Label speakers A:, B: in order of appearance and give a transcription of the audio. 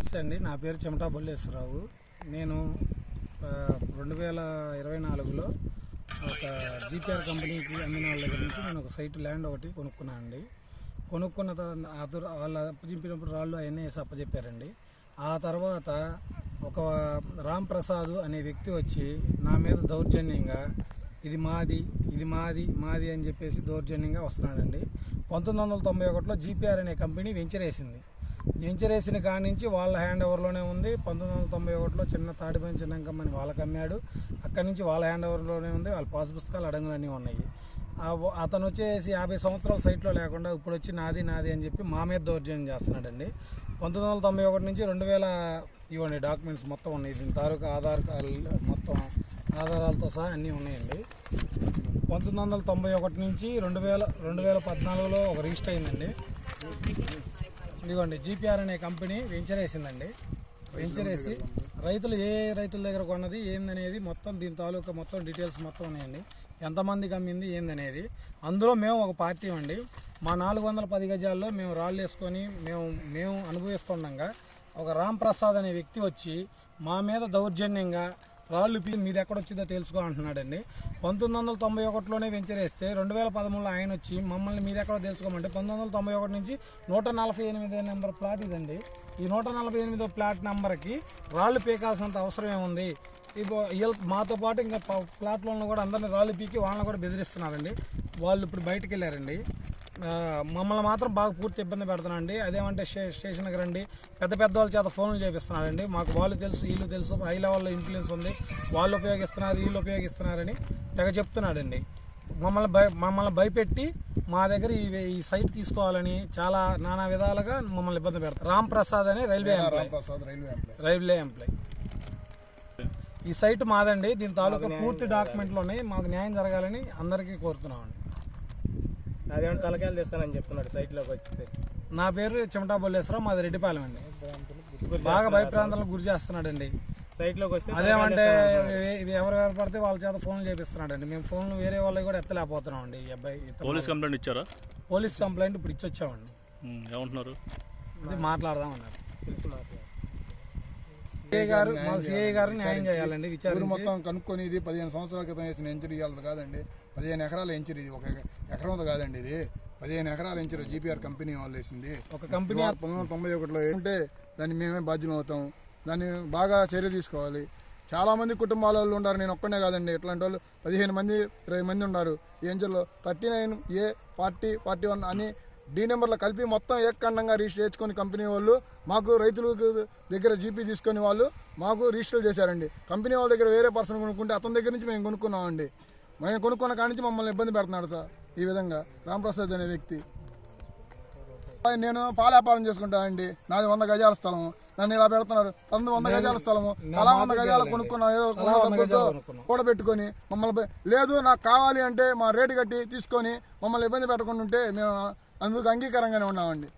A: నమస్తే అండి. నా పేరు చెమటా బొల్లేశ్వరరావు. నేను 2024లో ఒక జీపీఆర్ కంపెనీకి అమ్మిన వాళ్ళ దగ్గర నుంచి నేను ఒక సైట్ ల్యాండ్ ఒకటి కొనుక్కున్నాను అండి. కొనుక్కున్న తర్వాత వాళ్ళు అప్పచెప్పినప్పుడు రాళ్ళు అవన్నీ వేసి అప్పచెప్పారండి. ఆ తర్వాత ఒక రామ్ ప్రసాద్ అనే వ్యక్తి వచ్చి నా మీద దౌర్జన్యంగా ఇది మాది అని చెప్పేసి దౌర్జన్యంగా వస్తున్నాడండి. 1991లో జీపీఆర్ అనే కంపెనీ వెంచరేసిన కాడి నుంచి వాళ్ళ హ్యాండ్ ఓవర్లోనే ఉంది. 1991లో చిన్న తాడిపంచి చిన్నంకమ్మని వాళ్ళకి అమ్మాడు. అక్కడి నుంచి వాళ్ళ హ్యాండ్ ఓవర్లోనే ఉంది. వాళ్ళ పాస్ పుస్తకాలు అడగలన్నీ ఉన్నాయి. అతను వచ్చేసి 50 సంవత్సరాల సైట్లో లేకుండా ఇప్పుడు వచ్చి నాది అని చెప్పి మా మీద దౌర్జన్యం చేస్తున్నాడండి. 1991 నుంచి 2000 ఇవ్వండి డాక్యుమెంట్స్ మొత్తం ఉన్నాయి. దీని తాలూకా ఆధార్ మొత్తం ఆధారాలతో సహా అన్నీ ఉన్నాయండి. 1991 నుంచి 2014లో ఒక రిజిస్టర్ అయిందండి. ఇదిగోండి జీపీఆర్ అనే కంపెనీ వెంచరేసిందండి. వెంచరేసి రైతులు ఏ రైతుల దగ్గర కొన్నది ఏందనేది మొత్తం దీని తాలూకా మొత్తం డీటెయిల్స్ మొత్తం ఉన్నాయండి. ఎంతమందికి అమ్మింది ఏందనేది. అందులో మేము ఒక పార్టీ అండి. మా 410 గజాల్లో మేము రాళ్ళు వేసుకొని మేము అనుభవిస్తుండగా ఒక రామ్ ప్రసాద్ అనే వ్యక్తి వచ్చి మా మీద దౌర్జన్యంగా రాళ్ళు మీది ఎక్కడొచ్చిందో తెలుసుకో అంటున్నాడండి. 1991లోనే వెంచరేస్తే 2013లో ఆయన వచ్చి మమ్మల్ని మీది ఎక్కడో తెలుసుకోమంటే 1991 నుంచి 148 నెంబర్ ప్లాట్ ఇదండి. ఈ 148 ప్లాట్ నెంబర్కి రాళ్ళు పీకాల్సినంత అవసరం ఏముంది? మాతో పాటు ఇంకా ప్లాట్లను కూడా అందరినీ రాళ్ళు పీకి వాళ్ళని కూడా బెదిరిస్తున్నారండి. వాళ్ళు ఇప్పుడు బయటకు వెళ్ళారండి. మమ్మల్ని మాత్రం బాగా పూర్తి ఇబ్బంది పెడుతున్నారండి. అదేమంటే స్టేషన్కి రండి, పెద్ద వాళ్ళ చేత ఫోన్లు చేపిస్తున్నారండి. మాకు వాళ్ళు తెలుసు వీళ్ళు తెలుసు, హై లెవెల్లో ఇన్ఫ్లుయెన్స్ ఉంది, వాళ్ళు ఉపయోగిస్తున్నారు వీళ్ళు ఉపయోగిస్తున్నారని తెగ చెప్తున్నాడండి. మమ్మల్ని భయపెట్టి మా దగ్గర ఈ సైట్ తీసుకోవాలని చాలా నానా విధాలుగా మమ్మల్ని ఇబ్బంది పెడతారు. రామ్ ప్రసాద్ అని రైల్వే ఎంప్లాయ్. ఈ సైట్ మాదండి. దీని తాలూకా పూర్తి డాక్యుమెంట్లు ఉన్నాయి. మాకు న్యాయం జరగాలని అందరికీ కోరుతున్నామండి.
B: అదేమంటే తలకాయలు తెస్తానని చెప్తున్నాడు సైట్లోకి వచ్చితే.
A: నా పేరు చెమటా బొల్లేశ్వరరావు, మాది రెడ్డిపాలెం అండి. బాగా భయప్రాంతాలకు గురి చేస్తున్నాడండి.
B: సైట్లోకి వస్తే
A: అదేమంటే ఎవరు పడితే వాళ్ళ చేత ఫోన్లు చేపిస్తున్నాడండి. మేము ఫోన్లు వేరే వాళ్ళకి కూడా ఎత్తలేకపోతున్నాం అండి. ఈ అబ్బాయి
C: పోలీస్ కంప్లైంట్ ఇచ్చారా?
A: పోలీస్ కంప్లైంట్ ఇప్పుడు ఇచ్చొచ్చామండి.
C: ఏమంటున్నారు?
A: ఇది మాట్లాడదామన్నారు. సిఐ గారు న్యాయం చేయాలండి.
D: ఊరు మొత్తం కనుక్కొని ఇది 15 సంవత్సరాల క్రితం వేసిన ఎంచరీ ఇవ్వాలి కాదండి. 15 ఎకరాల ఎంచరీ, ఇది ఒక ఎకరం కాదండి. ఇది 15 ఎకరాల ఎంచరీ జీపీఆర్ కంపెనీ వాళ్ళు వేసింది.
A: ఒక కంపెనీ
D: 1991లో ఏంటంటే దాన్ని మేమే బాధ్యులం అవుతాం. దాన్ని బాగా చర్య తీసుకోవాలి. చాలా మంది కుటుంబాల వాళ్ళు ఉన్నారు, నేను ఒక్కనే కాదండి. ఇట్లాంటి వాళ్ళు 15 మంది 20 మంది ఉన్నారు. ఈ ఎంచరీలో 39A 40 41 అని డి నెంబర్లో కలిపి మొత్తం ఏకఖండంగా రిజిస్టర్ చేసుకొని కంపెనీ వాళ్ళు మాకు రైతుల దగ్గర జీపీ తీసుకొని వాళ్ళు మాకు రిజిస్టర్ చేశారండి. కంపెనీ వాళ్ళ దగ్గర వేరే పర్సన్ కొనుక్కుంటే అతని దగ్గర నుంచి మేము కొనుక్కున్నామండి. మేము కొనుక్కున్న కాడి నుంచి మమ్మల్ని ఇబ్బంది పెడుతున్నాడు సార్. ఈ విధంగా రాంప్రసాద్ అనే వ్యక్తి. నేను పాల వ్యాపారం చేసుకుంటానండి. నాది 100 గజాల స్థలం. నన్ను ఇలా పెడుతున్నారు. 100 గజాల స్థలము అలా 100 గజాలు కొనుక్కున్నాం. ఏదో డబ్బులతో కూడబెట్టుకొని మమ్మల్ని లేదు నాకు కావాలి అంటే మా రేటు కట్టి తీసుకొని మమ్మల్ని ఇబ్బంది పెట్టకుండా ఉంటే మేము అందుకు అంగీకారంగానే ఉన్నామండి.